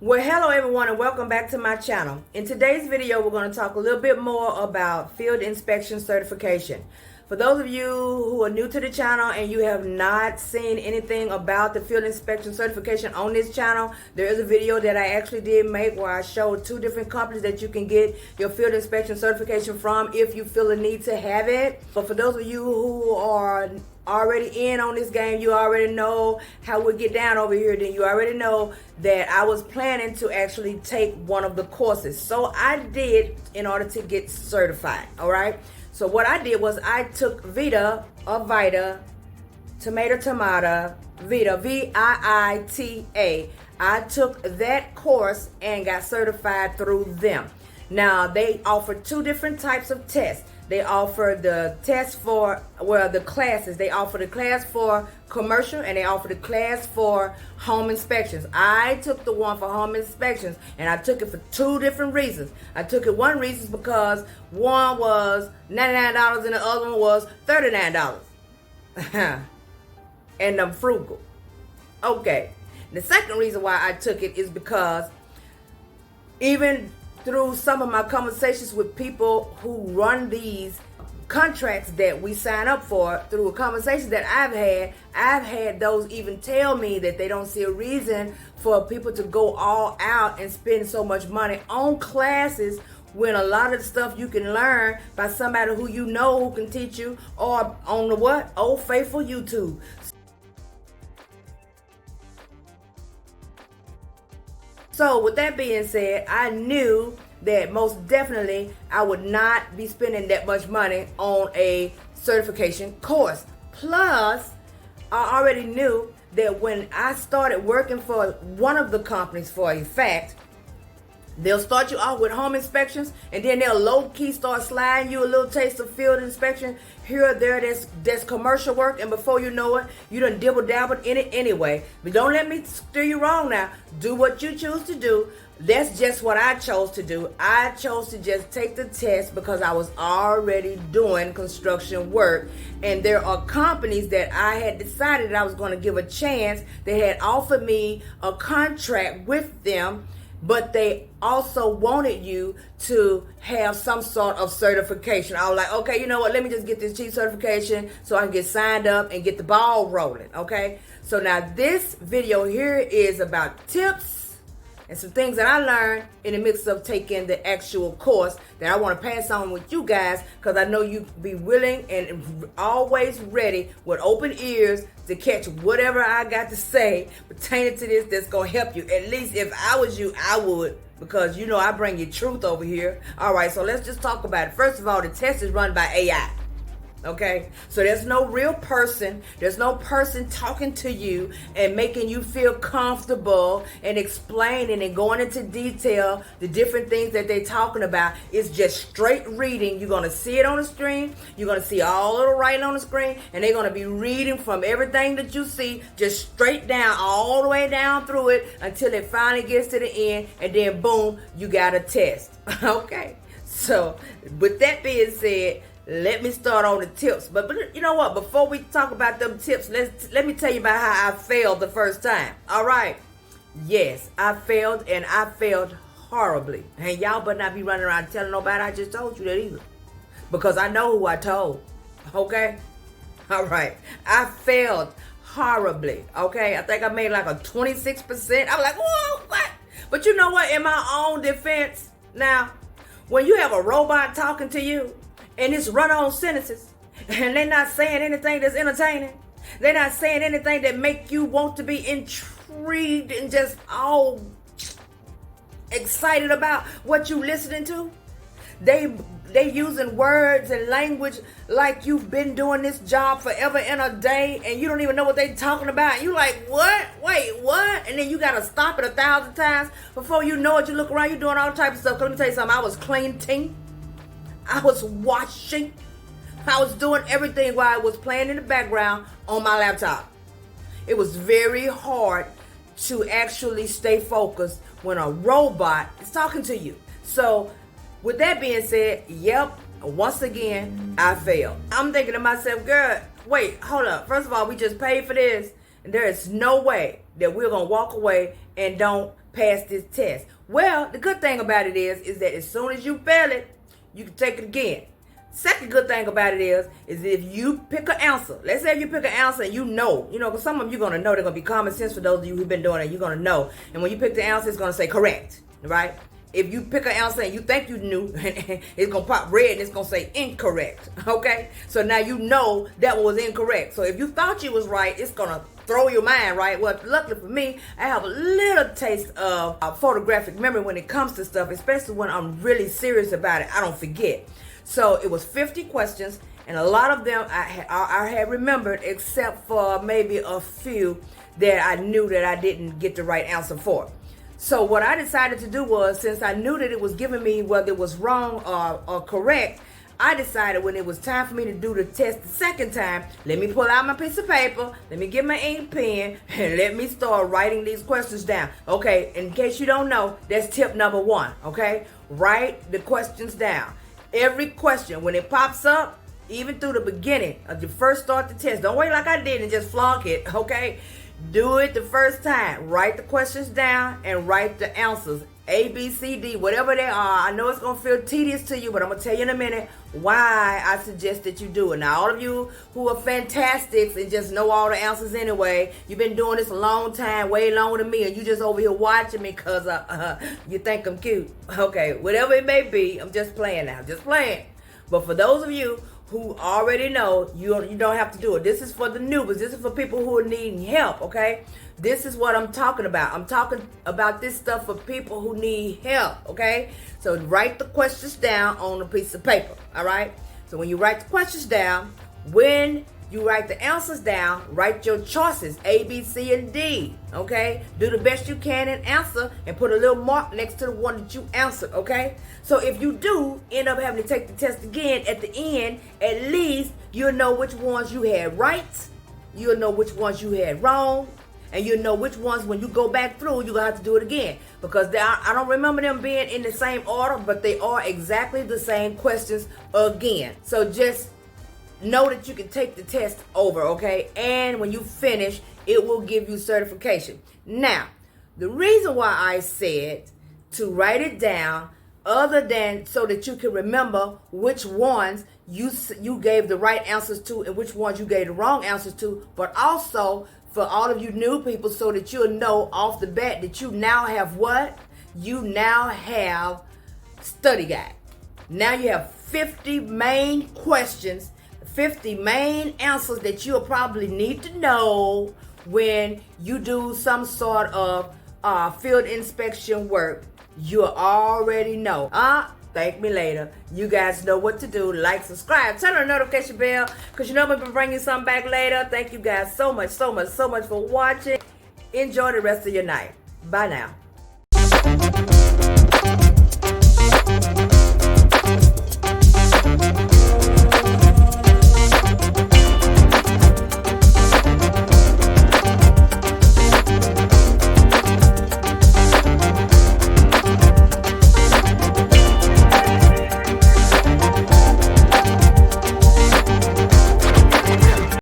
Well, hello everyone and welcome back to my channel. In today's video, we're going to talk a little bit more about field inspection certification. For those of you who are new to the channel and you have not seen anything about the field inspection certification on this channel, there is a video that I actually did make where I showed 2 different companies that you can get your field inspection certification from if you feel a need to have it. But for those of you who are already in on this game, you already know how we get down over here, then you already know that I was planning to actually take one of the courses. So I did in order to get certified, all right? So what I did was I took Vita, or Vita, tomato, Vita, V-I-I-T-A. I took that course and got certified through them. Now, they offer 2 different types of tests. They offer the test for, the classes. They offer the class for commercial and they offer the class for home inspections. I took the one for home inspections and I took it for 2 different reasons. I took it one reason because one was $99 and the other one was $39. And I'm frugal. Okay. The second reason why I took it is because even through some of my conversations with people who run these contracts that we sign up for, through a conversation that I've had those even tell me that they don't see a reason for people to go all out and spend so much money on classes when a lot of the stuff you can learn by somebody who you know who can teach you, or on the old faithful YouTube. So with that being said, I knew that most definitely I would not be spending that much money on a certification course. Plus, I already knew that when I started working for one of the companies, for a fact, they'll start you off with home inspections and then they'll low-key start sliding you a little taste of field inspection here or there. That's commercial work, and before you know it, you done dibble-dabbled in it anyway. But don't let me steer you wrong now. Do what you choose to do. That's just what I chose to do. I chose to just take the test because I was already doing construction work. And there are companies that I had decided I was going to give a chance. They had offered me a contract with them, but they also wanted you to have some sort of certification. I was like, okay, you know what? Let me just get this cheap certification so I can get signed up and get the ball rolling, okay? So now this video here is about tips and some things that I learned in the mix of taking the actual course that I want to pass on with you guys, because I know you be willing and always ready with open ears to catch whatever I got to say pertaining to this that's going to help you. At least if I was you, I would, because you know I bring you truth over here. All right, so let's just talk about it. First of all, the test is run by AI. Okay, so there's no real person. There's no person talking to you and making you feel comfortable and explaining and going into detail the different things that they're talking about. It's just straight reading. You're going to see it on the screen. You're going to see all of the writing on the screen, and they're going to be reading from everything that you see, just straight down, all the way down through it until it finally gets to the end, and then boom, you got a test. Okay, so with that being said, let me start on the tips. But you know what? Before we talk about them tips, let me tell you about how I failed the first time. All right. Yes, I failed, and I failed horribly. And y'all better not be running around telling nobody I just told you that either, because I know who I told. Okay? All right. I failed horribly. Okay? I think I made like a 26%. I was like, whoa, what? But you know what? In my own defense, now, when you have a robot talking to you, and it's run-on sentences, and they're not saying anything that's entertaining. They're not saying anything that make you want to be intrigued and just all excited about what you listening to. They using words and language like you've been doing this job forever and a day, and you don't even know what they talking about. You like, what? Wait, what? And then you got to stop it 1,000 times before you know it. You look around, you're doing all types of stuff. Let me tell you something. I was cleaning. I was washing. I was doing everything while I was playing in the background on my laptop. It was very hard to actually stay focused when a robot is talking to you. So with that being said, yep, once again, I failed. I'm thinking to myself, girl, wait, hold up. First of all, we just paid for this. And there is no way that we're going to walk away and don't pass this test. Well, the good thing about it is that as soon as you fail it, you can take it again. Second good thing about it is if you pick an answer. Let's say you pick an answer and you know, because some of them you're going to know. They're going to be common sense for those of you who've been doing it. You're going to know. And when you pick the answer, it's going to say correct, right? If you pick an answer and you think you knew, it's going to pop red and it's going to say incorrect, okay? So now you know that one was incorrect. So if you thought you was right, it's going to throw your mind, right? Well, luckily for me, I have a little taste of photographic memory when it comes to stuff, especially when I'm really serious about it. I don't forget. So it was 50 questions, and a lot of them I had remembered, except for maybe a few that I knew that I didn't get the right answer for. So what I decided to do was, since I knew that it was giving me whether it was wrong or correct, I decided when it was time for me to do the test the second time, let me pull out my piece of paper, let me get my ink pen, and let me start writing these questions down. Okay, in case you don't know, that's tip number 1, okay? Write the questions down. Every question, when it pops up, even through the beginning of you first start the test, don't wait like I did and just flunk it, okay? Do it the first time. Write the questions down and write the answers. A, B, C, D, whatever they are. I know it's going to feel tedious to you, but I'm going to tell you in a minute why I suggest that you do it. Now, all of you who are fantastics and just know all the answers anyway, you've been doing this a long time, way longer than me, and you just over here watching me because you think I'm cute. Okay, whatever it may be, I'm just playing now. Just playing. But for those of you who already know, you don't have to do it. This is for the newbies. This is for people who are needing help, okay? This is what I'm talking about. I'm talking about this stuff for people who need help, okay? So write the questions down on a piece of paper, all right? So when you write the questions down, when you write the answers down, write your choices, A, B, C, and D, okay? Do the best you can and answer, and put a little mark next to the one that you answered, okay? So if you do end up having to take the test again, at the end, at least you'll know which ones you had right, you'll know which ones you had wrong, and you'll know which ones, when you go back through, you're going to have to do it again. Because I don't remember them being in the same order, but they are exactly the same questions again. So just know that you can take the test over, okay? And when you finish, it will give you certification. Now, the reason why I said to write it down, other than so that you can remember which ones you gave the right answers to and which ones you gave the wrong answers to, but also for all of you new people, so that you'll know off the bat that you now have what? You now have study guide. Now you have 50 main questions, 50 main answers that you'll probably need to know when you do some sort of field inspection work. You already know. Thank me later. You guys know what to do. Like, subscribe, turn on the notification bell, because you know we'll be bringing something back later. Thank you guys so much for watching. Enjoy the rest of your night. Bye now.